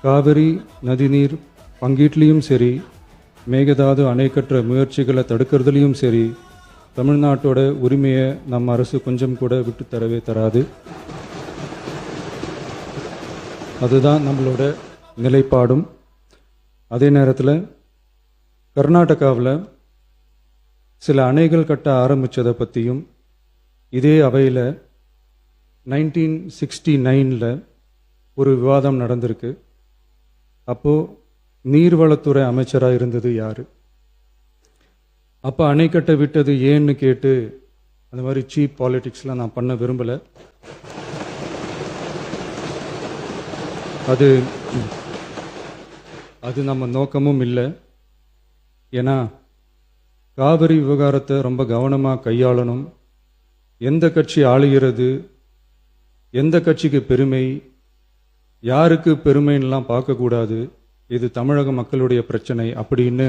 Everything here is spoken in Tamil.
காவிரி நதிநீர் பங்கீட்லேயும் சரி, மேகதாது அணை கட்டுற முயற்சிகளை தடுக்கிறதுலையும் சரி, தமிழ்நாட்டோட உரிமையை நம்ம அரசு கொஞ்சம் கூட விட்டு தரவே தராது. அதுதான் நம்மளோட நிலைப்பாடும். அதே நேரத்தில் கர்நாடகாவில் சில அணைகள் கட்ட ஆரம்பித்ததை பற்றியும் இதே அவையில் 1969 ஒரு விவாதம் நடந்திருக்கு. அப்போது நீர்வளத்துறை அமைச்சராக இருந்தது யார்? அப்போ அணை கட்ட விட்டது ஏன்னு கேட்டு அந்த மாதிரி சீப் பாலிடிக்ஸ்லாம் நான் பண்ண விரும்பலை. அது நம்ம நோக்கமும் இல்லை. ஏன்னா காவிரி விவகாரத்தை ரொம்ப கவனமாக கையாளணும். எந்த கட்சி ஆளுகிறது, எந்த கட்சிக்கு பெருமை, யாருக்கு பெருமைன்னெலாம் பார்க்கக்கூடாது. இது தமிழக மக்களுடைய பிரச்சனை அப்படின்னு